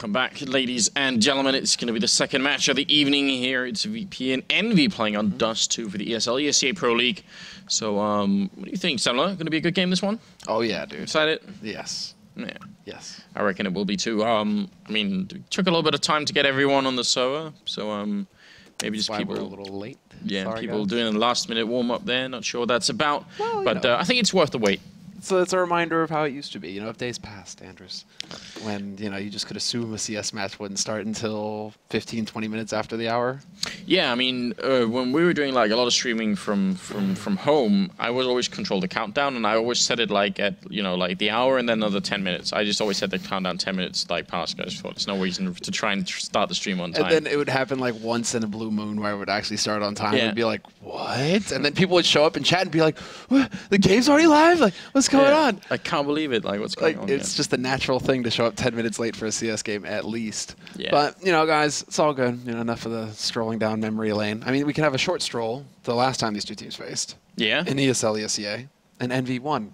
Welcome back, ladies and gentlemen. It's going to be the second match of the evening here. It's VP and Envy playing on Dust2 for the ESL ESEA Pro League. So, what do you think, Semler? Going to be a good game, this one? Oh, yeah, dude. Excited? Yes. Yeah. Yes. I reckon it will be too. I mean, it took a little bit of time to get everyone on the server, so maybe just people... We're a little late. Yeah, Sorry, people guys. doing a last-minute warm-up there. Not sure what that's about, well, but I think it's worth the wait. So it's a reminder of how it used to be. You know, if days passed, Andrews, when, you know, you just could assume a CS match wouldn't start until 15, 20 minutes after the hour. Yeah, I mean, when we were doing like a lot of streaming from home, I was always control the countdown, and I always set it like at, you know, like the hour and then another 10 minutes. I just always set the countdown 10 minutes like past, guys. There's no reason to try and start the stream on time. And then it would happen like once in a blue moon where it would actually start on time. Yeah. It'd be like, what? And then people would show up in chat and be like, what? The game's already live? Like, what's going on? I can't believe it. Like, what's going on? It's just a natural thing to show up 10 minutes late for a CS game, at least. Yeah. But, you know, guys, it's all good. You know, enough of the strolling down memory lane. I mean, we can have a short stroll the last time these two teams faced. Yeah. In ESL ESEA, and Envy won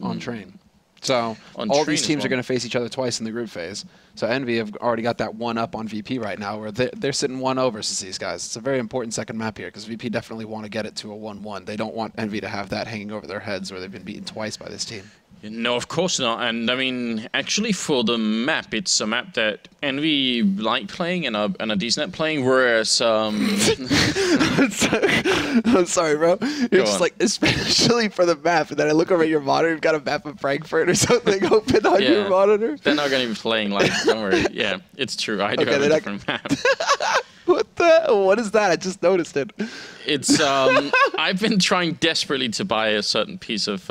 on train. So On all train these teams as are well. going to face each other twice in the group phase. So Envy have already got that one up on VP right now, where they're sitting 1-0 versus these guys. It's a very important second map here, because VP definitely want to get it to a 1-1. They don't want Envy to have that hanging over their heads where they've been beaten twice by this team. No, of course not. And I mean, actually, for the map, it's a map that Envy like playing and a decent at playing, whereas I'm sorry, bro. You're just like, especially for the map, and then I look over at your monitor, you've got a map of Frankfurt or something open on your monitor. They're not going to be playing like, don't worry. Yeah, it's true. I do have a different map. What is that? I just noticed it. It's I've been trying desperately to buy a certain piece of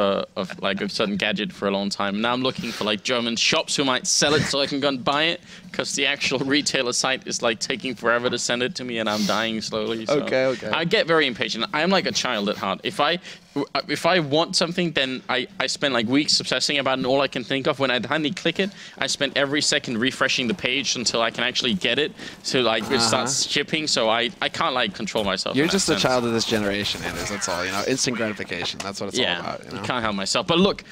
like a certain gadget for a long time. Now I'm looking for like German shops who might sell it so I can go and buy it, because the actual retailer site is like taking forever to send it to me, and I'm dying slowly. So Okay. I get very impatient. I'm like a child at heart. If I want something, then I spend like weeks obsessing about it, and all I can think of when I finally click it, I spend every second refreshing the page until I can actually get it, so like it starts shipping. So I can't like control myself. You're just a child of this generation, Anders. That's all. You know, instant gratification. That's what it's all about. You know? Can't help myself. But look,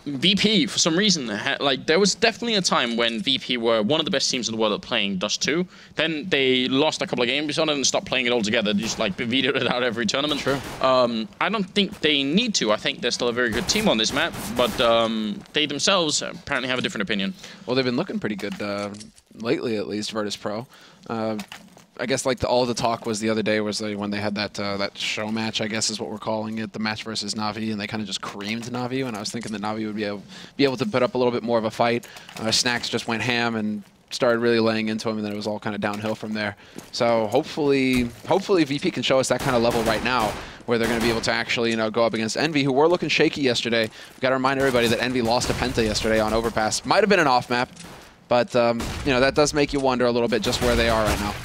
VP, for some reason, like there was definitely a time when VP were one of the best teams in the world at playing Dust2. Then they lost a couple of games on it and stopped playing it altogether. They just like vetoed it out every tournament. True. I don't think they need to. I think they're still a very good team on this map, but they themselves apparently have a different opinion. Well, they've been looking pretty good lately, at least, Virtus.Pro. I guess like all the talk was the other day was when they had that show match, I guess is what we're calling it, the match versus Na'Vi, and they kind of just creamed Na'Vi, and I was thinking that Na'Vi would be able to put up a little bit more of a fight. Snacks just went ham and started really laying into him, and then it was all kind of downhill from there. So hopefully VP can show us that kind of level right now, where they're going to be able to actually, you know, go up against Envy, who were looking shaky yesterday. We've got to remind everybody that Envy lost to Penta yesterday on Overpass. Might have been an off map, but you know, that does make you wonder a little bit just where they are right now.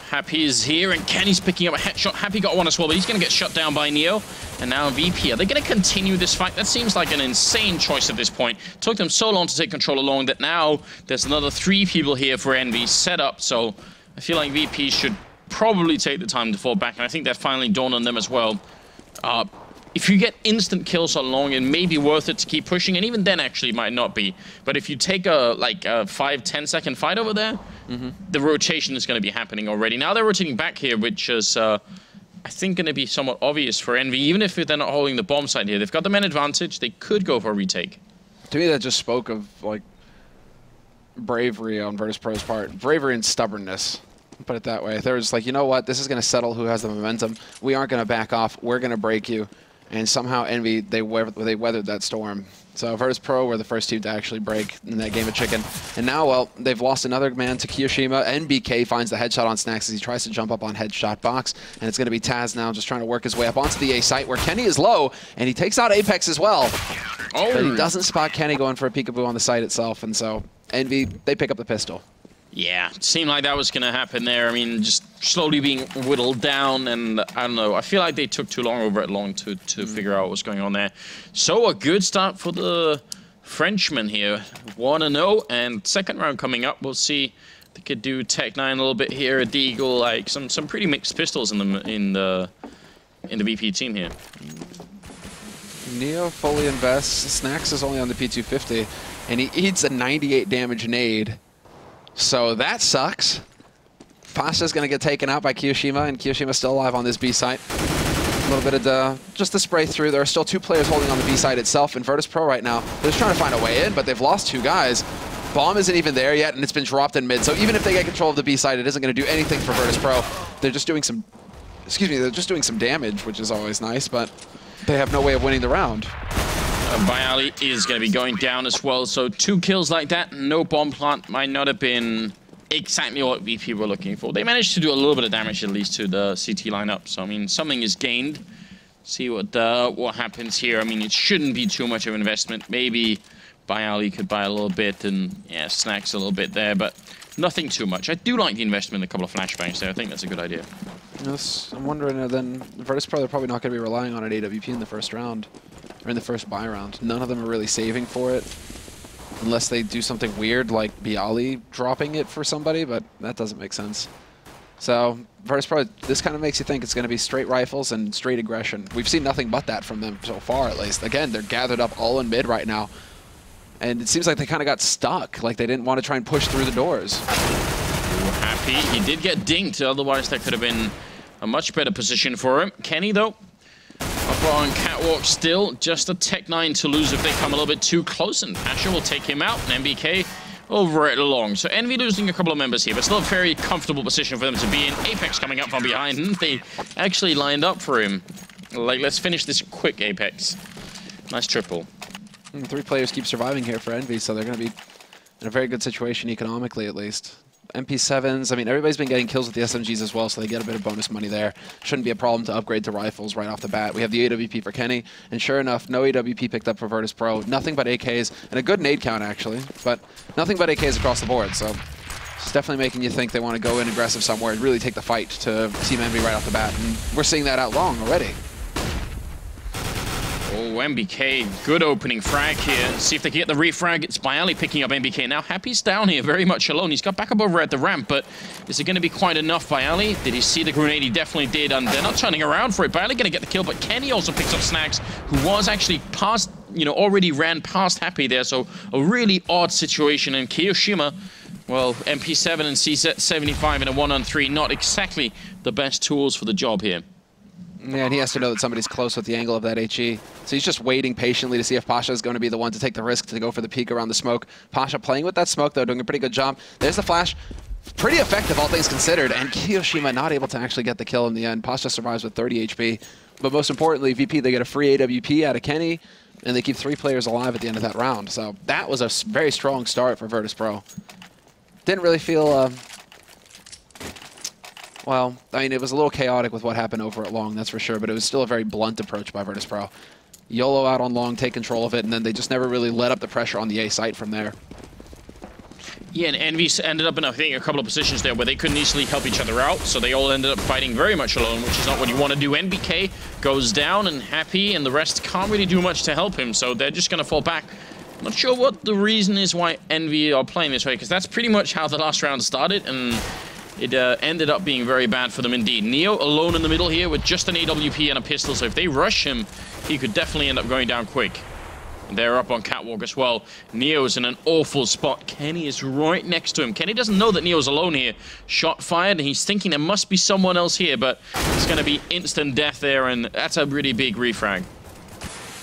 Happy is here, and Kenny's picking up a headshot. Happy got one as well, but he's going to get shut down by Neo. And now VP, are they going to continue this fight? That seems like an insane choice at this point. Took them so long to take control along that now there's another 3 people here for Envy set up. So I feel like VP should probably take the time to fall back, and I think that finally dawned on them as well. If you get instant kills along, it may be worth it to keep pushing, and even then actually it might not be. But if you take a 5-10 second fight over there, the rotation is going to be happening already. Now they're rotating back here, which is I think going to be somewhat obvious for Envy. Even if they're not holding the bomb site here, they've got the man advantage. They could go for a retake. To me, that just spoke of like bravery on Virtus.Pro's part, bravery and stubbornness. Put it that way. They were just like, you know what, this is going to settle who has the momentum. We aren't going to back off. We're going to break you. And somehow Envy, they weathered that storm. So Virtus.Pro were the first team to actually break in that game of chicken. And now, well, they've lost another man to Kiyoshima. NBK finds the headshot on Snacks as he tries to jump up on headshot box. And it's going to be Taz now just trying to work his way up onto the A site where Kenny is low. And he takes out Apex as well. Oh. But he doesn't spot Kenny going for a peekaboo on the site itself. And so Envy, they pick up the pistol. Yeah, it seemed like that was going to happen there. I mean, just slowly being whittled down, and I don't know. I feel like they took too long over it to figure out what was going on there. So a good start for the Frenchmen here. 1-0, and second round coming up. We'll see. They could do Tech 9 a little bit here. A Deagle, like some pretty mixed pistols in the VP team here. Neo fully invests. Snacks is only on the P250. and he eats a 98 damage nade. So that sucks. Pasha's going to get taken out by Kiyoshima, and Kiyoshima's still alive on this B site. A little bit of just the spray through. There are still 2 players holding on the B side itself, and Virtus.Pro right now, they're just trying to find a way in, but they've lost 2 guys. Bomb isn't even there yet, and it's been dropped in mid, so even if they get control of the B side, it isn't going to do anything for Virtus.Pro. They're just doing some, they're just doing some damage, which is always nice, but they have no way of winning the round. EnVyUS is going to be going down as well, so 2 kills like that, no bomb plant, might not have been exactly what VP were looking for. They managed to do a little bit of damage at least to the CT lineup, so I mean, something is gained. See what happens here. I mean, it shouldn't be too much of an investment. Maybe EnVyUS could buy a little bit and, yeah, snacks a little bit there, but nothing too much. I do like the investment in a couple of flashbangs there. I think that's a good idea. Yes, I'm wondering, then Virtus.Pro, they're probably not going to be relying on an AWP in the first round, or in the first buy round. None of them are really saving for it, unless they do something weird like EnVyUS dropping it for somebody, but that doesn't make sense. So Virtus.Pro, this kind of makes you think it's going to be straight rifles and straight aggression. We've seen nothing but that from them so far, at least. Again, they're gathered up all in mid right now. And it seems like they kind of got stuck, like they didn't want to try and push through the doors. Ooh, Happy. He did get dinked, otherwise that could have been a much better position for him. Kenny, though, up on Catwalk still. Just a Tech 9 to lose if they come a little bit too close, and Asher will take him out, and MBK over it along. So Envy losing a couple of members here, but still a very comfortable position for them to be in. Apex coming up from behind, and they actually lined up for him. Like, let's finish this quick, Apex. Nice triple. 3 players keep surviving here for Envy, so they're going to be in a very good situation economically, at least. MP7s, I mean, everybody's been getting kills with the SMGs as well, so they get a bit of bonus money there. Shouldn't be a problem to upgrade to rifles right off the bat. We have the AWP for Kenny, and sure enough, no AWP picked up for Virtus.Pro. Nothing but AKs, and a good nade count, actually, but nothing but AKs across the board, so it's definitely making you think they want to go in aggressive somewhere and really take the fight to Team Envy right off the bat, and we're seeing that out long already. Oh, MBK, good opening frag here. See if they can get the refrag. It's EnVyUS picking up MBK. Now Happy's down here very much alone. He's got back up over at the ramp, but is it going to be quite enough, EnVyUS? Did he see the grenade? He definitely did, and they're not turning around for it. EnVyUS going to get the kill, but Kenny also picks up Snags, who was actually past, you know, already ran past Happy there, so a really odd situation. And Kiyoshima, well, MP7 and CZ75 in a 1-on-3, not exactly the best tools for the job here. Yeah, and he has to know that somebody's close with the angle of that HE. So he's just waiting patiently to see if Pasha is going to be the one to take the risk to go for the peek around the smoke. Pasha playing with that smoke, though, doing a pretty good job. There's the flash. Pretty effective, all things considered. And Kiyoshima not able to actually get the kill in the end. Pasha survives with 30 HP. But most importantly, VP, they get a free AWP out of Kenny, and they keep 3 players alive at the end of that round. So that was a very strong start for Virtus.Pro. Didn't really feel... well, I mean, it was a little chaotic with what happened over at long, that's for sure, but it was still a very blunt approach by Virtus.Pro. YOLO out on long, take control of it, and then they just never really let up the pressure on the A site from there. Yeah, and Envy ended up in, I think, a couple of positions there where they couldn't easily help each other out, so they all ended up fighting very much alone, which is not what you want to do. NBK goes down, and Happy and the rest can't really do much to help him, so they're just going to fall back. I'm not sure what the reason is why Envy are playing this way, because that's pretty much how the last round started, and it ended up being very bad for them indeed. Neo alone in the middle here with just an AWP and a pistol, so if they rush him, he could definitely end up going down quick. And they're up on Catwalk as well. Neo's in an awful spot. Kenny is right next to him. Kenny doesn't know that Neo's alone here. Shot fired, and he's thinking there must be someone else here, but it's going to be instant death there, and that's a really big refrag.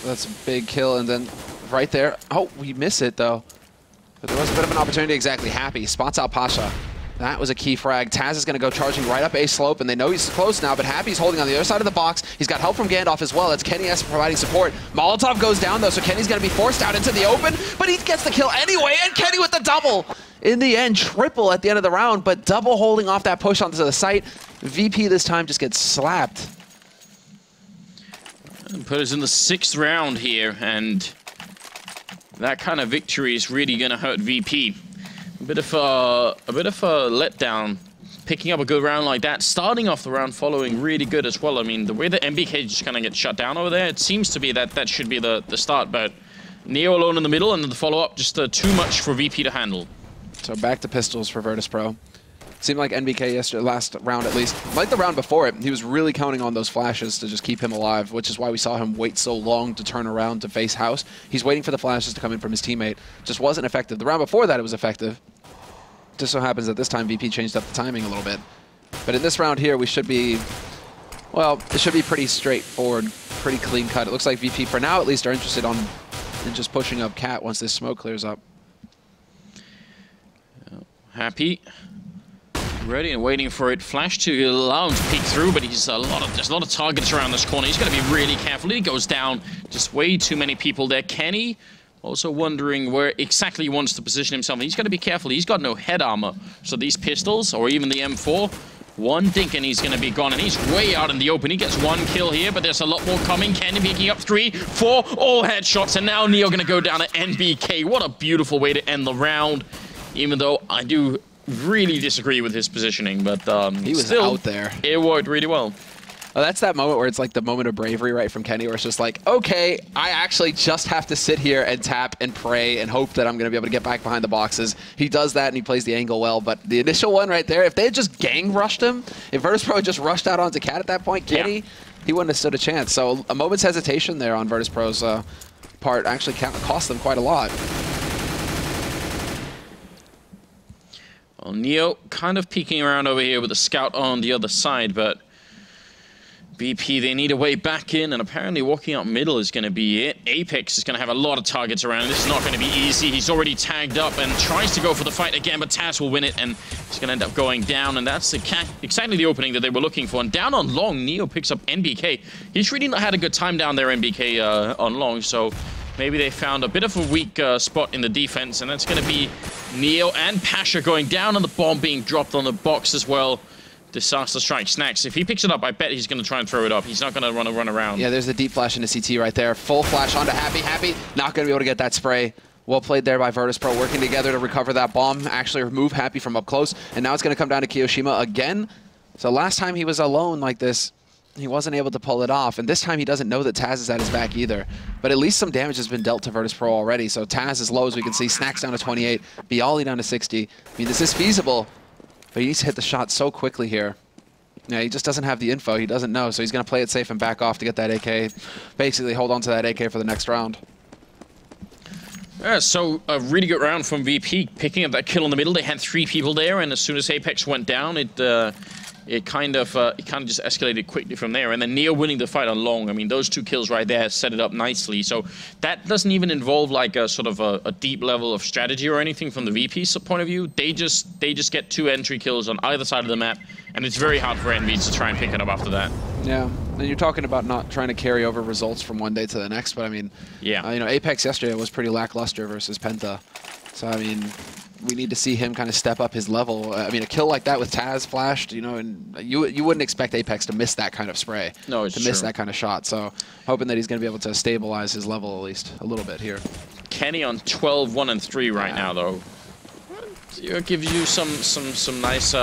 That's a big kill, and then right there. Oh, we miss it, though. But there was a bit of an opportunity. Exactly. Happy spots out Pasha. That was a key frag. Taz is going to go charging right up A slope, and they know he's close now, but Happy's holding on the other side of the box. He's got help from Gandalf as well. That's Kenny S providing support. Molotov goes down, though, so Kenny's going to be forced out into the open, but he gets the kill anyway, and Kenny with the double. In the end, triple at the end of the round, but double holding off that push onto the site. VP this time just gets slapped. Put us in the 6th round here, and that kind of victory is really going to hurt VP. A bit of a letdown, picking up a good round like that, starting off the round following really good as well. I mean, the way that MBK just kind of gets shut down over there, it seems to be that should be the start, but Neo alone in the middle, and then the follow-up just too much for VP to handle. So back to pistols for Virtus.Pro. Seemed like NBK yesterday, last round at least, like the round before it, he was really counting on those flashes to just keep him alive, which is why we saw him wait so long to turn around to face House. He's waiting for the flashes to come in from his teammate. Just wasn't effective. The round before that, it was effective. Just so happens that this time VP changed up the timing a little bit. But in this round here, we should be, well, it should be pretty straightforward, pretty clean cut. It looks like VP, for now at least, are interested in just pushing up Cat once this smoke clears up. Happy. Ready and waiting for it. Flash to allow him to peek through, but there's a lot of targets around this corner. He's got to be really careful. He goes down. Just way too many people there. Kenny also wondering where exactly he wants to position himself. He's got to be careful. He's got no head armor. So these pistols, or even the M4, one dink and he's going to be gone. And he's way out in the open. He gets one kill here, but there's a lot more coming. Kenny picking up 3, 4, all headshots. And now Neo going to go down to NBK. What a beautiful way to end the round. Even though I do really disagree with his positioning, but he was still out there. It worked really well. Oh, that's that moment where it's like the moment of bravery, right, from Kenny, where it's just like, okay, I actually just have to sit here and tap and pray and hope that I'm going to be able to get back behind the boxes. He does that and he plays the angle well, but the initial one right there, if they had just gang rushed him, if Virtus.Pro had just rushed out onto Cat at that point, Kenny, he wouldn't have stood a chance. So a moment's hesitation there on Virtus.Pro's part actually cost them quite a lot. Well, Neo kind of peeking around over here with a scout on the other side, but BP, they need a way back in, and apparently walking out middle is going to be it. Apex is going to have a lot of targets around. This is not going to be easy. He's already tagged up and tries to go for the fight again, but Taz will win it, and he's going to end up going down, and that's exactly the opening that they were looking for. And down on long, Neo picks up NBK. He's really not had a good time down there, NBK, on long, so maybe they found a bit of a weak spot in the defense, and that's going to be Neo and Pasha going down, and the bomb being dropped on the box as well. Disaster strike. Snacks. If he picks it up, I bet he's going to try and throw it up. He's not going to run around. Yeah, there's a deep flash into CT right there. Full flash onto Happy. Happy not going to be able to get that spray. Well played there by Virtus.Pro, working together to recover that bomb. Actually remove Happy from up close, and now it's going to come down to Kiyoshima again. So last time he was alone like this, he wasn't able to pull it off, and this time he doesn't know that Taz is at his back either. But at least some damage has been dealt to Virtus.Pro already, so Taz is low as we can see. Snacks down to 28, Bialy down to 60. I mean, this is feasible, but he needs to hit the shot so quickly here. Yeah, he just doesn't have the info. He doesn't know, so he's going to play it safe and back off to get that AK. Basically hold on to that AK for the next round. Yeah, so a really good round from VP, picking up that kill in the middle. They had 3 people there, and as soon as Apex went down, it kind of just escalated quickly from there. And then Neo winning the fight on long. I mean, those 2 kills right there set it up nicely. So that doesn't even involve like a sort of a deep level of strategy or anything from the VP's point of view. They just get 2 entry kills on either side of the map, and it's very hard for Envy to try and pick it up after that. Yeah, and you're talking about not trying to carry over results from one day to the next, but I mean, yeah, you know, Apex yesterday was pretty lackluster versus Penta. So I mean, we need to see him kind of step up his level. I mean, a kill like that with Taz flashed, you know, and you wouldn't expect Apex to miss that kind of spray. No, it's to miss that kind of shot. So hoping that he's going to be able to stabilize his level at least a little bit here. Kenny on 12, 1, and 3 right now, though. It gives you some nice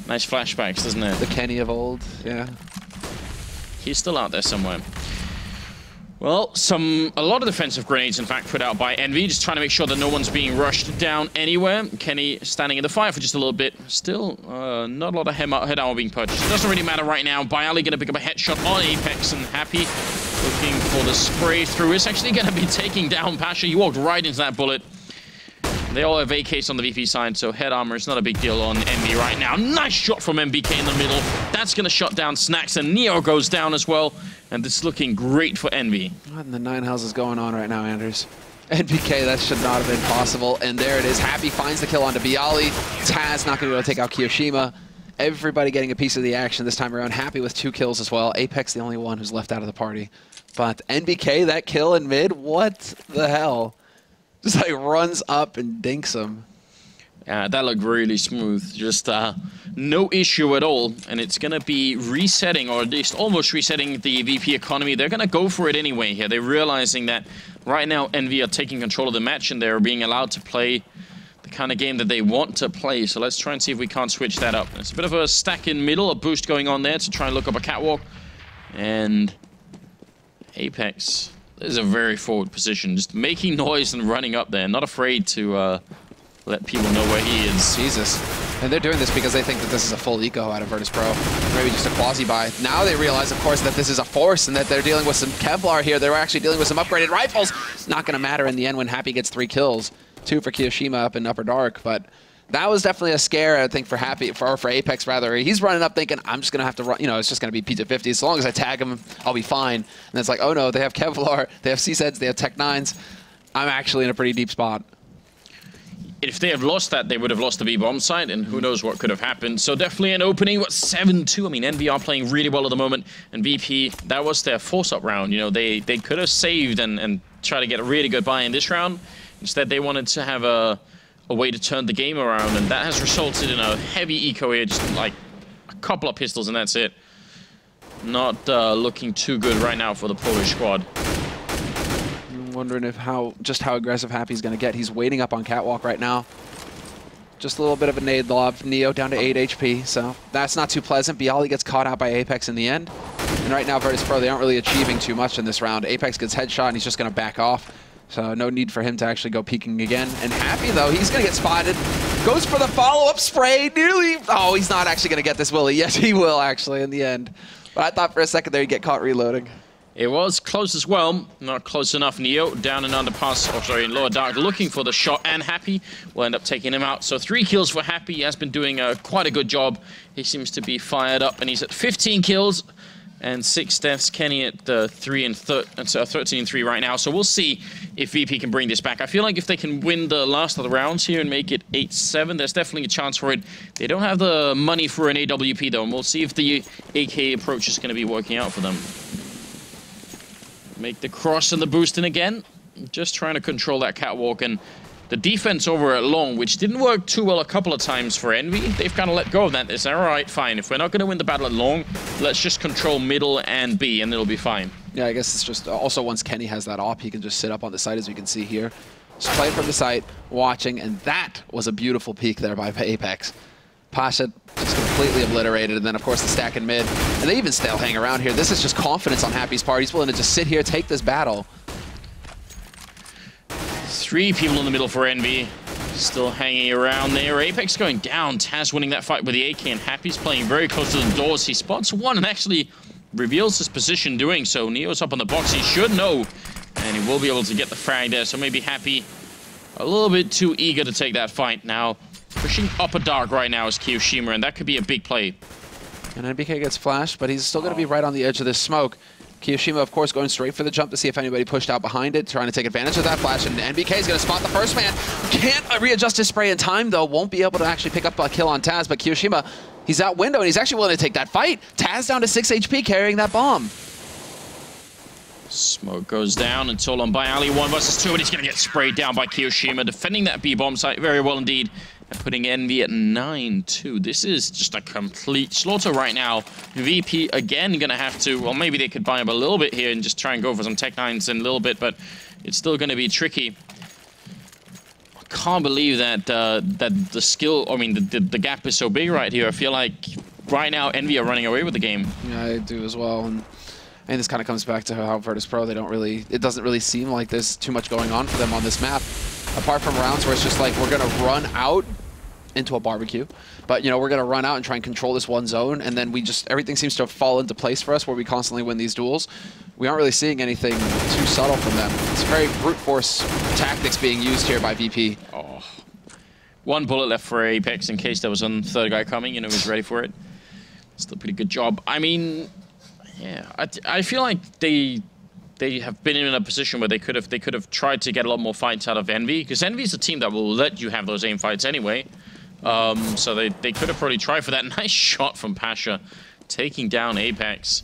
nice flashbacks, doesn't it? The Kenny of old, yeah. He's still out there somewhere. Well, a lot of defensive grenades, in fact, put out by Envy, just trying to make sure that no one's being rushed down anywhere. Kenny standing in the fire for just a little bit. Still, not a lot of head armor being purchased. It doesn't really matter right now. Bialy going to pick up a headshot on Apex, and Happy looking for the spray through. It's actually going to be taking down Pasha. He walked right into that bullet. They all have AKs on the VP side, so head armor is not a big deal on Envy right now. Nice shot from MBK in the middle. That's going to shut down Snacks, and Neo goes down as well. And this is looking great for Envy. What in the 9 hells is going on right now, Anders? NBK, that should not have been possible. And there it is. Happy finds the kill onto Bialy. Taz not going to be able to take out Kiyoshima. Everybody getting a piece of the action this time around. Happy with 2 kills as well. Apex the only one who's left out of the party. But NBK, that kill in mid, what the hell? Just like runs up and dinks him. Yeah, that looked really smooth. Just no issue at all. And it's going to be resetting, or at least almost resetting the VP economy. They're going to go for it anyway here. They're realizing that right now Envy are taking control of the match and they're being allowed to play the kind of game that they want to play. So let's try and see if we can't switch that up. It's a bit of a stack in middle, a boost going on there to try and look up a catwalk. And Apex is a very forward position, just making noise and running up there. Not afraid to let people know where he is. Jesus. And they're doing this because they think that this is a full eco out of Virtus.Pro. Maybe just a quasi-buy. Now they realize, of course, that this is a force and that they're dealing with some Kevlar here. They're actually dealing with some upgraded rifles. Not going to matter in the end when Happy gets 3 kills. 2 for Kiyoshima up in Upper Dark. But that was definitely a scare, I think, for Happy, for Apex, rather. He's running up thinking, I'm just going to have to run. You know, it's just going to be P250. As long as I tag him, I'll be fine. And it's like, oh, no, they have Kevlar. They have CSEDs. They have Tech 9s. I'm actually in a pretty deep spot. If they have lost that, they would have lost the B-bomb side, and who knows what could have happened. So definitely an opening. What, 7-2? I mean, EnVy are playing really well at the moment, and VP, that was their force-up round. You know, they could have saved and try to get a really good buy in this round. Instead, they wanted to have a way to turn the game around, and that has resulted in a heavy eco here, just like a couple of pistols, and that's it. Not looking too good right now for the Polish squad. Wondering if just how aggressive Happy's going to get. He's waiting up on Catwalk right now. Just a little bit of a nade lob. Neo down to 8 HP, so that's not too pleasant. Bialy gets caught out by Apex in the end. And right now, Virtus.Pro, they aren't really achieving too much in this round. Apex gets headshot, and he's just going to back off. So no need for him to actually go peeking again. And Happy, though, he's going to get spotted. Goes for the follow-up spray. Nearly. Oh, he's not actually going to get this, will he? Yes, he will, actually, in the end. But I thought for a second there he'd get caught reloading. It was close as well. Not close enough. Neo down and underpass, or sorry, in Lower Dark, looking for the shot, and Happy will end up taking him out. So 3 kills for Happy. He has been doing quite a good job. He seems to be fired up, and he's at 15 kills and 6 deaths. Kenny at 13 and 3 right now. So we'll see if VP can bring this back. I feel like if they can win the last of the rounds here and make it 8-7, there's definitely a chance for it. They don't have the money for an AWP, though, and we'll see if the AK approach is going to be working out for them. Make the cross and the boost in again. Just trying to control that catwalk, and the defense over at long, which didn't work too well a couple of times for EnVy. They've kind of let go of that. They said, all right, fine. If we're not going to win the battle at long, let's just control middle and B, and it'll be fine. Yeah, I guess it's just also once Kenny has that op, he can just sit up on the site, as we can see here. Just playing from the site, watching, and that was a beautiful peek there by Apex. Pasha just completely obliterated, and then of course the stack in mid. And they even still hang around here. This is just confidence on Happy's part. He's willing to just sit here, take this battle. 3 people in the middle for EnVy. Still hanging around there. Apex going down. Taz winning that fight with the AK, and Happy's playing very close to the doors. He spots one and actually reveals his position doing so. Neo's up on the box. He should know, and he will be able to get the frag there. So maybe Happy a little bit too eager to take that fight now. Pushing Upper Dark right now is Kiyoshima, and that could be a big play. And NBK gets flashed, but he's still going to be right on the edge of this smoke. Kiyoshima, of course, going straight for the jump to see if anybody pushed out behind it, trying to take advantage of that flash, and NBK is going to spot the first man. Can't readjust his spray in time, though. Won't be able to actually pick up a kill on Taz, but Kiyoshima, he's out window, and he's actually willing to take that fight. Taz down to 6 HP, carrying that bomb. Smoke goes down and Tolan by Ali, 1 versus 2, and he's going to get sprayed down by Kiyoshima, defending that B-bomb site very well indeed, and putting EnVy at 9-2. This is just a complete slaughter right now. VP again going to have to, well, maybe they could buy him a little bit here and just try and go for some Tech 9s in a little bit, but it's still going to be tricky. I can't believe that that the skill, I mean, the gap is so big right here. I feel like right now EnVy are running away with the game. Yeah, I do as well. And this kind of comes back to how Virtus.Pro, they don't really, it doesn't really seem like there's too much going on for them on this map. Apart from rounds where it's just like, we're going to run out into a barbecue. But, you know, we're going to run out and try and control this one zone. And then we just, everything seems to fall into place for us where we constantly win these duels. We aren't really seeing anything too subtle from them. It's very brute force tactics being used here by VP. Oh. 1 bullet left for Apex in case there was a third guy coming, you know, he's ready for it. Still a pretty good job. I mean, yeah, I feel like they have been in a position where they could have tried to get a lot more fights out of EnVy, because EnVy is a team that will let you have those aim fights anyway. So they could have probably tried for that. Nice shot from Pasha, taking down Apex.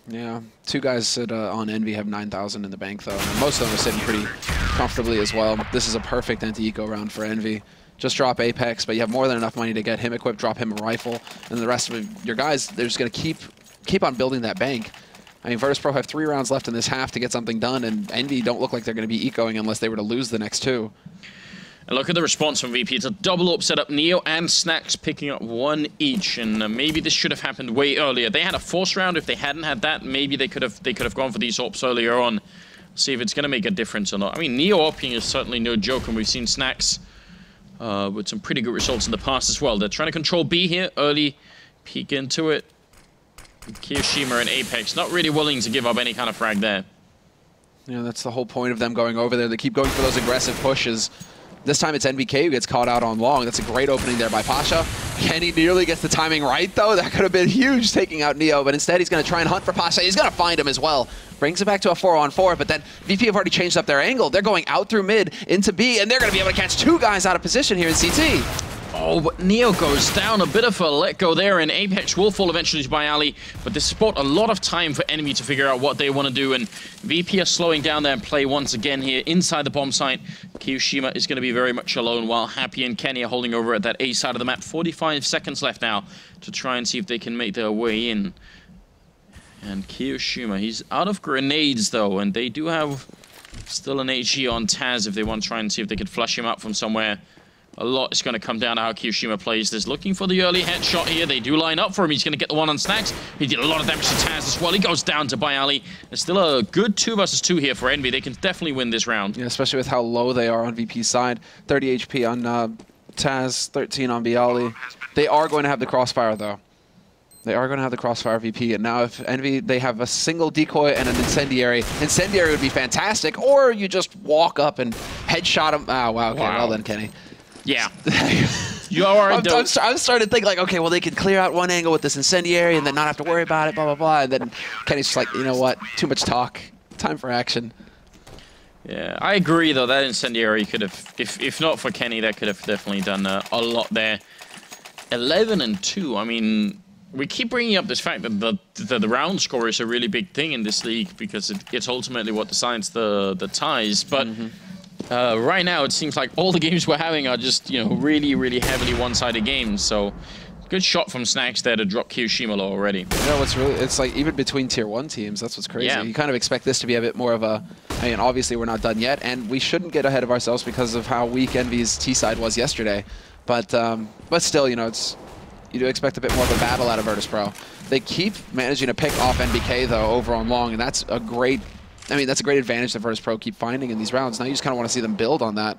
Yeah, 2 guys sit on EnVy have 9,000 in the bank though, and most of them are sitting pretty comfortably as well. This is a perfect anti-eco round for EnVy. Just drop Apex, but you have more than enough money to get him equipped, drop him a rifle, and the rest of your guys, they're just going to keep on building that bank. I mean, Virtus.Pro have 3 rounds left in this half to get something done, and EnVy don't look like they're going to be ecoing unless they were to lose the next 2. And look at the response from VP. It's a double up setup. Neo and Snacks picking up 1 each, and maybe this should have happened way earlier. They had a force round. If they hadn't had that, maybe they could have gone for these ops earlier on. See if it's going to make a difference or not. I mean, Neo opping is certainly no joke, and we've seen Snacks with some pretty good results in the past as well. They're trying to control B here, early peek into it. kiyoshima and Apex not really willing to give up any kind of frag there. Yeah, that's the whole point of them going over there. They keep going for those aggressive pushes. This time it's NBK who gets caught out on long. That's a great opening there by Pasha. Kenny nearly gets the timing right, though. That could have been huge, taking out Neo, but instead he's going to try and hunt for Pasha. He's going to find him as well. Brings it back to a 4-on-4, but then VP have already changed up their angle. They're going out through mid into B, and they're going to be able to catch two guys out of position here in CT. Oh, but Neo goes down. A bit of a let go there, and Apex will fall eventually by Ali. But this spot a lot of time for enemy to figure out what they want to do, and VP are slowing down their play once again here inside the bomb site. kiyoshima is going to be very much alone, while Happy and Kenny are holding over at that A side of the map. 45 seconds left now to try and see if they can make their way in. And kiyoshima, he's out of grenades though, and they do have still an HE on Taz if they want to try and see if they could flush him out from somewhere. A lot is going to come down to how kiyoshima plays this. Looking for the early headshot here. They do line up for him. He's going to get the one on Snacks. He did a lot of damage to Taz as well. He goes down to Bayali. There's still a good 2 versus 2 here for Envy. They can definitely win this round. Yeah, especially with how low they are on VP's side. 30 HP on Taz, 13 on Bayali. They are going to have the crossfire, though. They are going to have the crossfire VP, and now if Envy, they have a single decoy and an incendiary. Incendiary would be fantastic, or you just walk up and headshot him. Oh, wow, okay, well then, Kenny. Yeah. You are I'm starting to think like, okay, well, they can clear out one angle with this incendiary and then not have to worry about it, blah, blah, blah. And then Kenny's just like, you know what? Too much talk. Time for action. Yeah, I agree, though. That incendiary could have, if not for Kenny, that could have definitely done a lot there. 11-2. I mean, we keep bringing up this fact that the round score is a really big thing in this league because it's ultimately what decides the ties. But right now, it seems like all the games we're having are just, you know, really, really heavily one-sided games. So, good shot from Snacks there to drop kiyoshima low already. You know, it's like even between tier 1 teams, that's what's crazy. Yeah. You kind of expect this to be a bit more of a, I mean, obviously we're not done yet, and we shouldn't get ahead of ourselves because of how weak Envy's T side was yesterday. But still, you know, you do expect a bit more of a battle out of Virtus.Pro. They keep managing to pick off NBK though over on long, and that's a great. I mean, that's a great advantage that Virtus.Pro keep finding in these rounds. Now you just kind of want to see them build on that.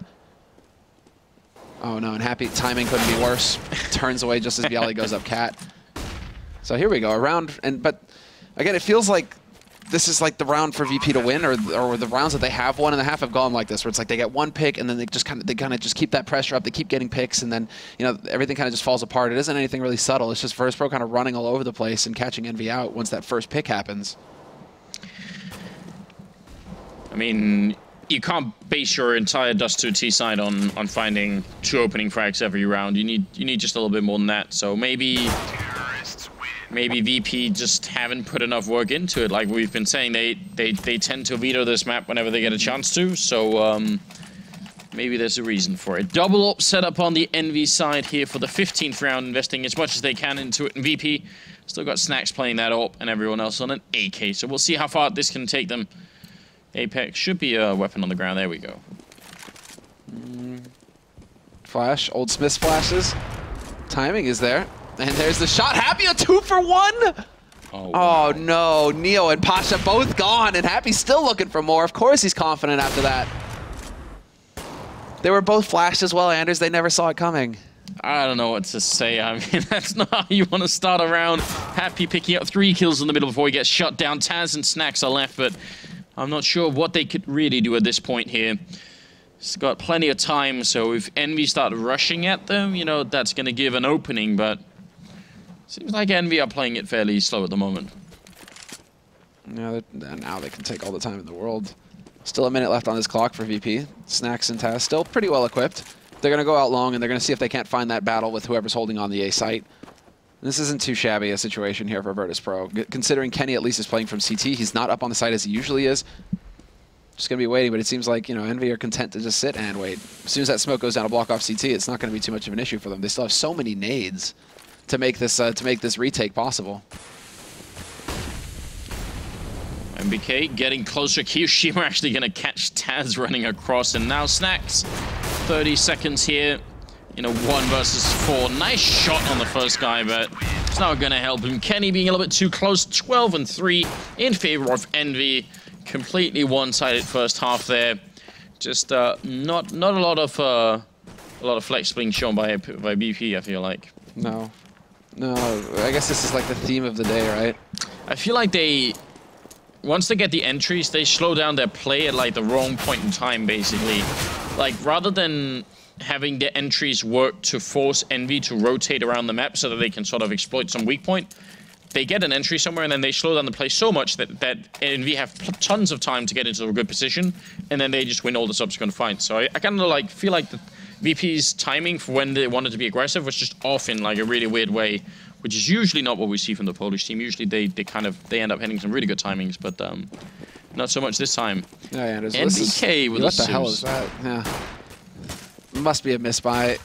Oh no, and Happy timing couldn't be worse. Turns away just as Bialy goes up cat. So here we go, a round, but again, it feels like this is like the round for VP to win, or the rounds that they have won in the half have gone like this, where it's like they get one pick and then they kind of just keep that pressure up. They keep getting picks, and then you know everything kind of just falls apart. It isn't anything really subtle. It's just Virtus.Pro kind of running all over the place and catching Envy out once that first pick happens. I mean, you can't base your entire Dust2 T side on finding 2 opening frags every round. You need just a little bit more than that. So maybe VP just haven't put enough work into it. Like we've been saying, they tend to veto this map whenever they get a chance to. So maybe there's a reason for it. Double up setup on the Envy side here for the 15th round, investing as much as they can into it. And VP still got Snacks playing that up, and everyone else on an AK. So we'll see how far this can take them. Apex should be a weapon on the ground. There we go. Flash, Old Smith's flashes. Timing is there. And there's the shot. Happy a 2 for 1. Oh, wow. Oh no, Neo and Pasha both gone, and Happy's still looking for more. Of course he's confident after that. They were both flashed as well, Anders. They never saw it coming. I don't know what to say. I mean, that's not how you want to start a round. Happy picking up 3 kills in the middle before he gets shut down. Taz and Snacks are left, but I'm not sure what they could really do at this point here. It's got plenty of time, so if Envy start rushing at them, you know, that's going to give an opening, but seems like Envy are playing it fairly slow at the moment. Yeah, now they can take all the time in the world. Still a minute left on this clock for VP. Snacks and Taz still pretty well equipped. They're going to go out long, and they're going to see if they can't find that battle with whoever's holding on the A site. This isn't too shabby a situation here for Virtus.Pro. Considering Kenny at least is playing from CT, he's not up on the side as he usually is. Just going to be waiting, but it seems like, you know, Envy are content to just sit and wait. As soon as that smoke goes down to block off CT, it's not going to be too much of an issue for them. They still have so many nades to make this retake possible. MBK getting closer. kiyoshima actually going to catch Taz running across, and now Snacks. 30 seconds here. You know, 1 versus 4. Nice shot on the first guy, but it's not going to help him. Kenny being a little bit too close. 12-3 in favor of Envy. Completely one-sided first half there. Just not a lot of a lot of flex being shown by BP, I feel like. No. No, I guess this is like the theme of the day, right? I feel like once they get the entries, they slow down their play at like the wrong point in time, basically. Like, rather than having the entries work to force Envy to rotate around the map so that they can sort of exploit some weak point, they get an entry somewhere and then they slow down the play so much that Envy have tons of time to get into a good position, and then they just win all the subsequent fights. So I kind of like feel like the VP's timing for when they wanted to be aggressive was just off in like a really weird way, which is usually not what we see from the Polish team. Usually they end up hitting some really good timings, but not so much this time. Yeah, NBK with what the hell is that? Yeah. Must be a misbuy.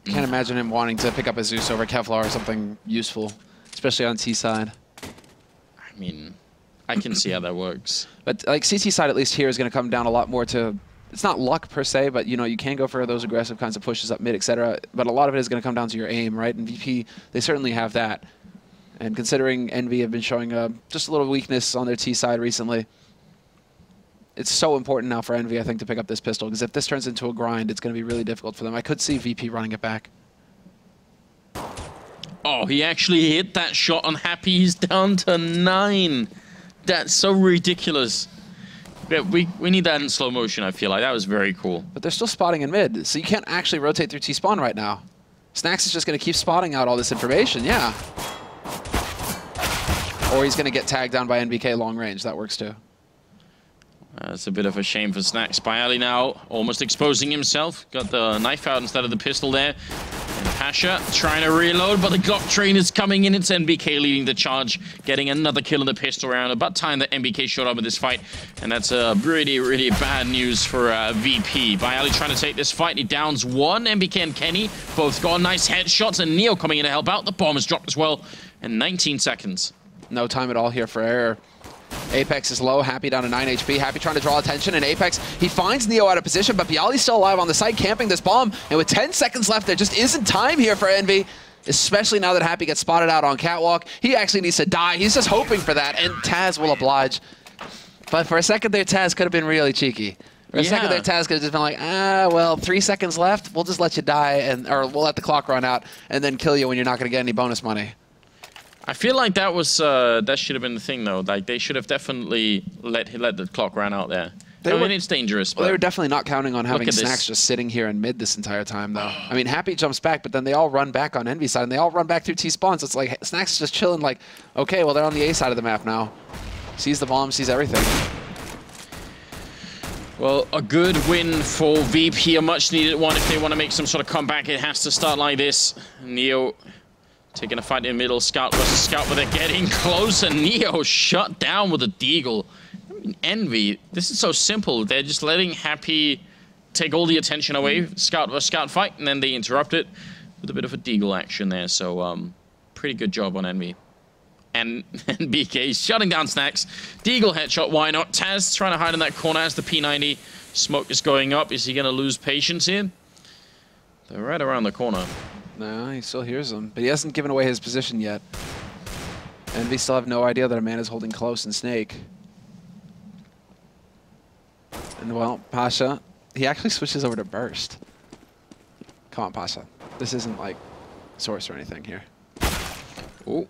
Can't imagine him wanting to pick up a Zeus over Kevlar or something useful, especially on T side. I mean, I can see how that works. But like CT side, at least here, is going to come down a lot more to, it's not luck per se, but you know, you can go for those aggressive kinds of pushes up mid, etc. But a lot of it is going to come down to your aim, right? And VP, they certainly have that. And considering Envy have been showing just a little weakness on their T side recently, it's so important now for Envy, I think, to pick up this pistol, because if this turns into a grind, it's going to be really difficult for them. I could see VP running it back. Oh, he actually hit that shot on Happy. He's down to 9. That's so ridiculous. Yeah, we need that in slow motion, I feel like. That was very cool. But they're still spotting in mid, so you can't actually rotate through T-spawn right now. Snax is just going to keep spotting out all this information, yeah. Or he's going to get tagged down by NBK long range. That works too. That's a bit of a shame for Snax. SCII now almost exposing himself. Got the knife out instead of the pistol there. And Pasha trying to reload, but the Glock train is coming in. It's NBK leading the charge, getting another kill in the pistol round. About time that NBK showed up in this fight. And that's really, really bad news for VP. SCII trying to take this fight. He downs one. NBK and Kenny both got nice headshots, and Neo coming in to help out. The bomb is dropped as well. And 19 seconds. No time at all here for error. Apex is low, Happy down to 9 HP. Happy trying to draw attention, and Apex, he finds Neo out of position, but Bialy's still alive on the side, camping this bomb. And with 10 seconds left, there just isn't time here for Envy, especially now that Happy gets spotted out on Catwalk. He actually needs to die. He's just hoping for that, and Taz will oblige. But for a second there, Taz could have been really cheeky. For a second there, Taz could have just been like, well, 3 seconds left. We'll just let you die, or we'll let the clock run out, and then kill you when you're not going to get any bonus money. I feel like that was that should have been the thing though. Like they should have definitely let the clock run out there. I mean, it's dangerous. Well, they were definitely not counting on having Snax just sitting here in mid this entire time, though. I mean, Happy jumps back, but then they all run back on Envy side, and they all run back through T-spawn. So it's like Snax is just chilling. Like, okay, well they're on the A side of the map now. Sees the bomb, sees everything. Well, a good win for VP, a much needed one. If they want to make some sort of comeback, it has to start like this. Neo taking a fight in the middle, Scout versus Scout, but they're getting close, and Neo shut down with a deagle. I mean, Envy, this is so simple. They're just letting Happy take all the attention away, Scout versus Scout fight, and then they interrupt it with a bit of a deagle action there. So, pretty good job on Envy. And BK shutting down Snax. Deagle headshot, why not? Taz trying to hide in that corner as the P90 smoke is going up. Is he going to lose patience here? They're right around the corner. No, he still hears them, but he hasn't given away his position yet. Envy still have no idea that a man is holding close in Snake. And well, Pasha, he actually switches over to Burst. Come on, Pasha. This isn't like Source or anything here. Oh,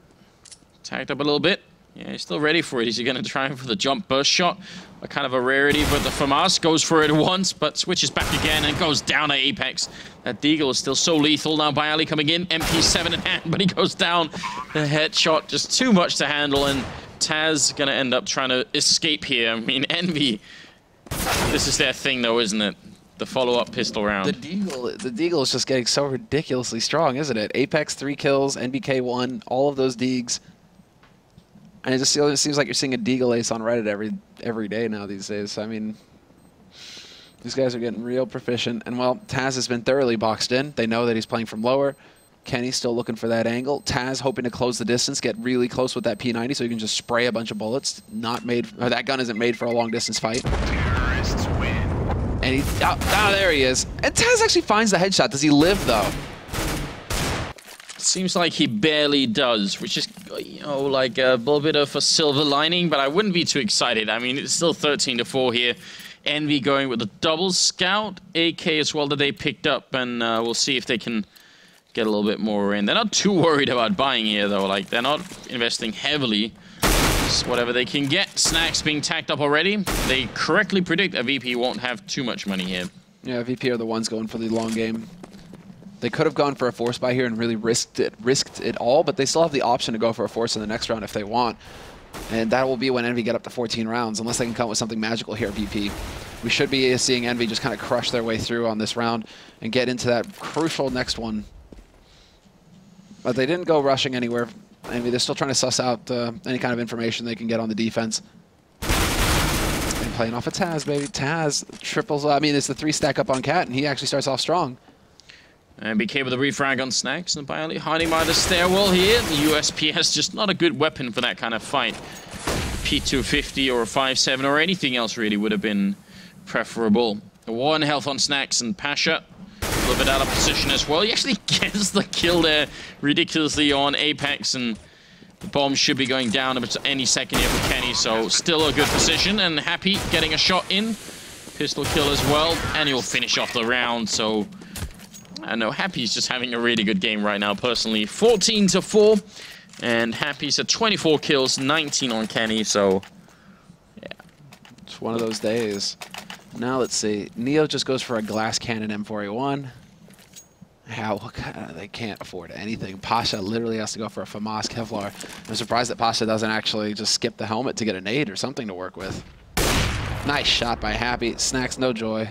tagged up a little bit. Yeah, he's still ready for it. Is he going to try for the jump burst shot? A kind of a rarity, but the FAMAS goes for it once, but switches back again and goes down to Apex. That deagle is still so lethal now. ByAli coming in, MP7 in hand, but he goes down. The headshot, just too much to handle, and Taz going to end up trying to escape here. I mean, Envy, this is their thing though, isn't it? The follow-up pistol round. The deagle is just getting so ridiculously strong, isn't it? Apex 3 kills, NBK 1, all of those deags. And it just seems like you're seeing a deagle ace on Reddit every day now these days. I mean, these guys are getting real proficient. And well, Taz has been thoroughly boxed in. They know that he's playing from lower. Kenny's still looking for that angle. Taz hoping to close the distance, get really close with that P90 so you can just spray a bunch of bullets. Not made, or that gun isn't made for a long distance fight. Terrorists win. And he, there he is. And Taz actually finds the headshot. Does he live though? Seems like he barely does, which is, you know, like a little bit of a silver lining, but I wouldn't be too excited. I mean, it's still 13-4 here. Envy going with the double scout, AK as well that they picked up, and we'll see if they can get a little bit more in. They're not too worried about buying here, though. Like, they're not investing heavily. Just whatever they can get. Snacks being tacked up already. They correctly predict that VP won't have too much money here. Yeah, VP are the ones going for the long game. They could have gone for a force buy here and really risked it all, but they still have the option to go for a force in the next round if they want. And that will be when Envy get up to 14 rounds, unless they can come up with something magical here, VP. We should be seeing Envy just kind of crush their way through on this round and get into that crucial next one. But they didn't go rushing anywhere. Envy, they're still trying to suss out any kind of information they can get on the defense. And playing off of Taz, baby. Taz triples. I mean, it's the 3 stack up on Cat, and he actually starts off strong. And BK with a refrag on Snacks, and Bialy hiding by the stairwell here. The USPS just not a good weapon for that kind of fight. P250 or a 5.7 or anything else really would have been preferable. 1 health on Snacks, and Pasha a little bit out of position as well. He actually gets the kill there ridiculously on Apex, and the bomb should be going down any second here for Kenny, so still a good position, and Happy getting a shot in. Pistol kill as well, and he'll finish off the round, so I know Happy's just having a really good game right now, personally. 14-4, and Happy's at 24 kills, 19 on Kenny, so yeah. It's one of those days. Now let's see. Neo just goes for a glass cannon M4A1. They can't afford anything. Pasha literally has to go for a FAMAS Kevlar. I'm surprised that Pasha doesn't actually just skip the helmet to get a nade or something to work with. Nice shot by Happy. Snacks no joy.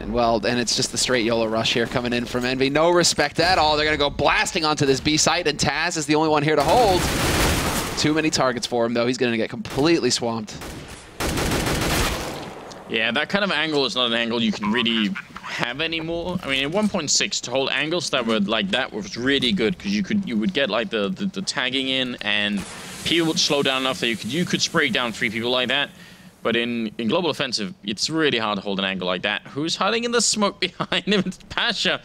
And it's just the straight YOLO rush here coming in from Envy. No respect at all. They're going to go blasting onto this B site, and Taz is the only one here to hold. Too many targets for him, though. He's going to get completely swamped. Yeah, that kind of angle is not an angle you can really have anymore. I mean, in 1.6, to hold angles that were like that was really good, because you would get like the tagging in, and people would slow down enough that you could spray down 3 people like that. But in Global Offensive, it's really hard to hold an angle like that. Who's hiding in the smoke behind him? It's Pasha.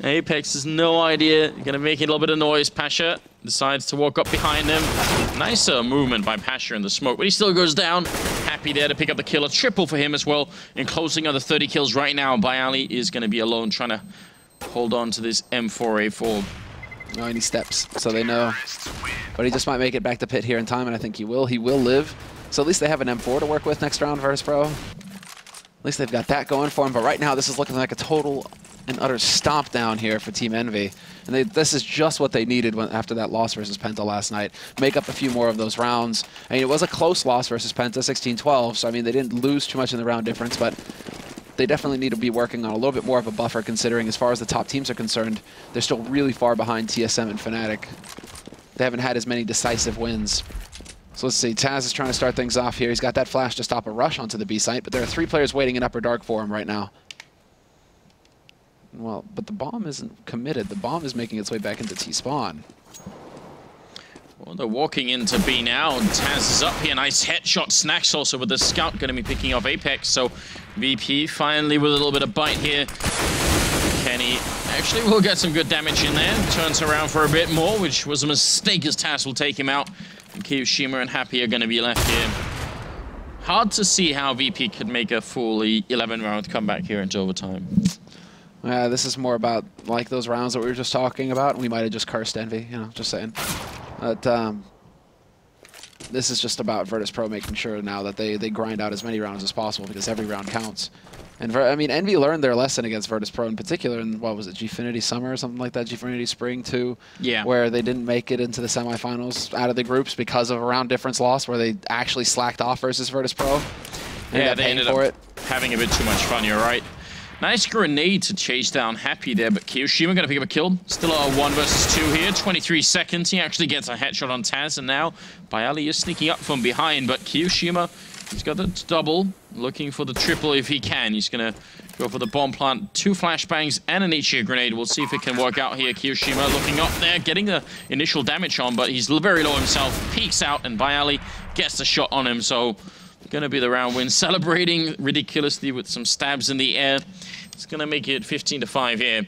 Apex has no idea. Gonna make a little bit of noise. Pasha decides to walk up behind him. Nice movement by Pasha in the smoke, but he still goes down. Happy there to pick up the kill. A triple for him as well. And closing on the 30 kills right now. Bialy is gonna be alone, trying to hold on to this M4A4. Oh, and he steps, so they know. But he just might make it back to pit here in time, and I think he will. He will live. So at least they have an M4 to work with next round, Virtus.Pro. At least they've got that going for him. But right now, this is looking like a total and utter stomp down here for Team Envy. And this is just what they needed after that loss versus Penta last night. Make up a few more of those rounds. I mean, it was a close loss versus Penta, 16-12. So, I mean, they didn't lose too much in the round difference. But they definitely need to be working on a little bit more of a buffer, considering as far as the top teams are concerned, they're still really far behind TSM and Fnatic. They haven't had as many decisive wins. So let's see, Taz is trying to start things off here. He's got that flash to stop a rush onto the B site, but there are 3 players waiting in Upper Dark for him right now. Well, but the bomb isn't committed. The bomb is making its way back into T-spawn. Well, they're walking into B now, and Taz is up here. Nice headshot. Snacks also with the scout going to be picking off Apex, so VP finally with a little bit of bite here. Kenny actually will get some good damage in there. Turns around for a bit more, which was a mistake, as Taz will take him out. And Kiyoshima and Happy are going to be left here. Hard to see how VP could make a fully 11-round comeback here into overtime. This is more about like those rounds that we were just talking about. We might have just cursed Envy, you know, just saying. But this is just about Virtus.Pro making sure now that they grind out as many rounds as possible, because every round counts. And I mean, Envy learned their lesson against Virtus.Pro in particular in, what was it, Gfinity Summer or something like that, Gfinity Spring too, yeah, where they didn't make it into the semifinals out of the groups because of a round difference loss, where they actually slacked off versus Virtus.Pro. Yeah, they ended up having a bit too much fun, you're right. Nice grenade to chase down Happy there, but Kiyoshima going to pick up a kill. Still a 1 versus 2 here, 23 seconds. He actually gets a headshot on Taz, and now Bialy is sneaking up from behind, but Kiyoshima, he's got the double, looking for the triple if he can. He's going to go for the bomb plant, 2 flashbangs and an Ichia grenade. We'll see if it can work out here. Kiyoshima looking up there, getting the initial damage on, but he's very low himself. Peeks out, and Bialy gets the shot on him, so gonna be the round win. Celebrating ridiculously with some stabs in the air. It's gonna make it 15-5 here.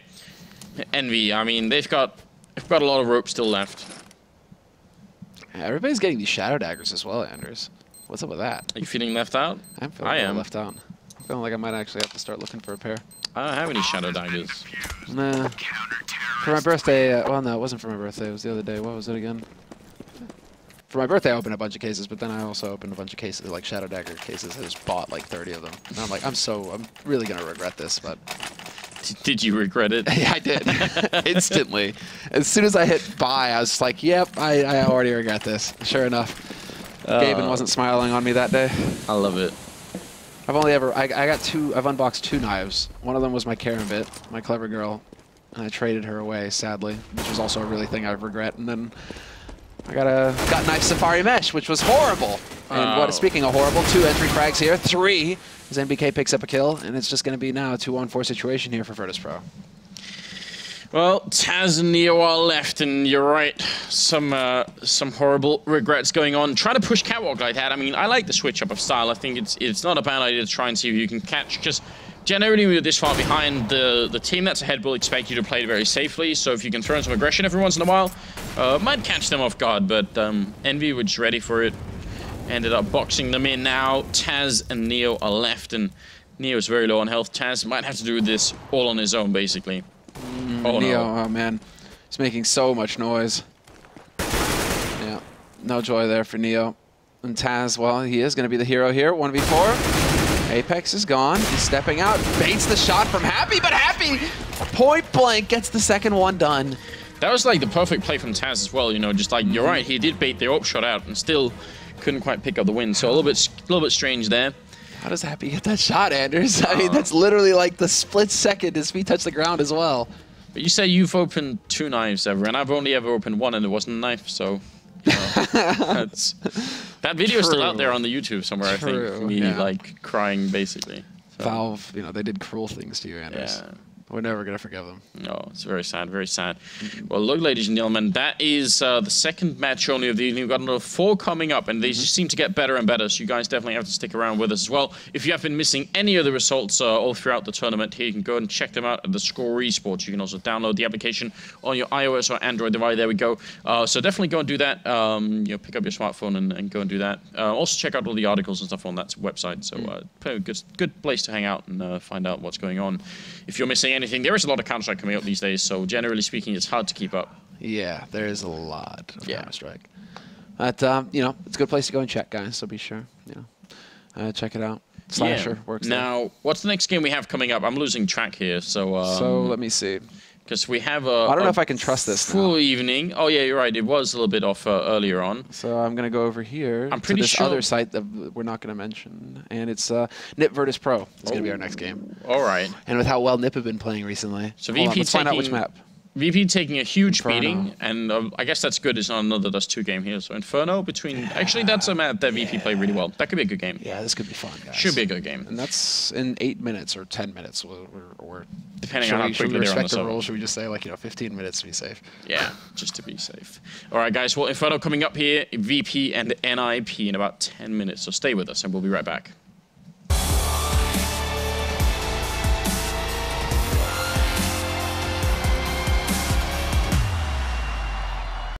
Envy, I mean, they've got a lot of rope still left. Yeah, everybody's getting these shadow daggers as well, Anders. What's up with that? Are you feeling left out? I'm feeling a little left out. I'm feeling like I might actually have to start looking for a pair. I don't have any Shadow Daggers. Nah. For my birthday, well, no, it wasn't for my birthday. It was the other day. What was it again? For my birthday, I opened a bunch of cases, but then I also opened a bunch of cases, like Shadow Dagger cases. I just bought like 30 of them. And I'm like, I'm really going to regret this, but... Did you regret it? Yeah, I did. Instantly. As soon as I hit buy, I was like, yep, I already regret this. Sure enough. Gaben wasn't smiling on me that day. I love it. I've only ever, I've unboxed 2 knives. One of them was my Karambit, my clever girl, and I traded her away, sadly, which was also a really thing I regret. And then I got knife Safari Mesh, which was horrible. And speaking of horrible, 2 entry frags here, 3 as NBK picks up a kill, and it's just going to be now a 2-on-4 situation here for Virtus.Pro. Well, Taz and Neo are left, and you're right. Some horrible regrets going on. Trying to push Catwalk like that. I mean, I like the switch up of style. I think it's not a bad idea to try and see if you can catch. Just generally, when you're this far behind, the team that's ahead will expect you to play it very safely. So if you can throw in some aggression every once in a while, might catch them off guard. But Envy was ready for it. Ended up boxing them in now. Taz and Neo are left, and Neo's very low on health. Taz might have to do this all on his own, basically. Oh, Neo, no. oh man, he's making so much noise. Yeah, no joy there for Neo. And Taz, well, he is going to be the hero here, 1v4. Apex is gone, he's stepping out, baits the shot from Happy, but Happy, point blank, gets the second one done. That was like the perfect play from Taz as well, you know, just like, you're right, he did bait the AWP shot out and still couldn't quite pick up the win, so a little bit strange there. How does Happy get that shot, Anders? I mean, that's literally like the split second his feet touch the ground as well. But you say you've opened 2 knives ever, and I've only ever opened 1, and it wasn't a knife, so... You know, that video is still out there on the YouTube somewhere, I think. Me, like, crying, basically. So. Valve, you know, they did cruel things to you, Anders. Yeah. We're never going to forgive them. No, it's very sad, very sad. Well, look, ladies and gentlemen, that is the second match only of the evening. We've got another 4 coming up, and they just seem to get better and better, so you guys definitely have to stick around with us as well. If you have been missing any of the results all throughout the tournament here, you can go and check them out at theScore eSports. You can also download the application on your iOS or Android device. There we go. So definitely go and do that. You know, pick up your smartphone and go and do that. Also check out all the articles and stuff on that website. So good place to hang out and find out what's going on. If you're missing anything, there is a lot of Counter-Strike coming up these days, so generally speaking, it's hard to keep up. Yeah, there is a lot of Counter-Strike. But, you know, it's a good place to go and check, guys, so be sure, you know, check it out. Slasher works now, what's the next game we have coming up? I'm losing track here, so... so, let me see. Because we have a... I don't know if I can trust this full evening. Oh, yeah, you're right. It was a little bit off earlier on. So I'm going to go over here I'm pretty to this sure other site that we're not going to mention. And it's NIP Virtus.Pro. It's going to be our next game. All right. And with how well NIP have been playing recently. So VP let's find out which map. VP taking a huge beating, and I guess that's good. It's not another Dust2 game here. So Inferno between... Actually, that's a map that VP played really well. That could be a good game. Yeah, this could be fun, guys. Should be a good game. And that's in 8 minutes or 10 minutes. Or depending on how quickly they're on the server. Should we just say, like, you know, 15 minutes to be safe? Yeah, just to be safe. All right, guys. Well, Inferno coming up here. VP and NIP in about 10 minutes. So stay with us, and we'll be right back.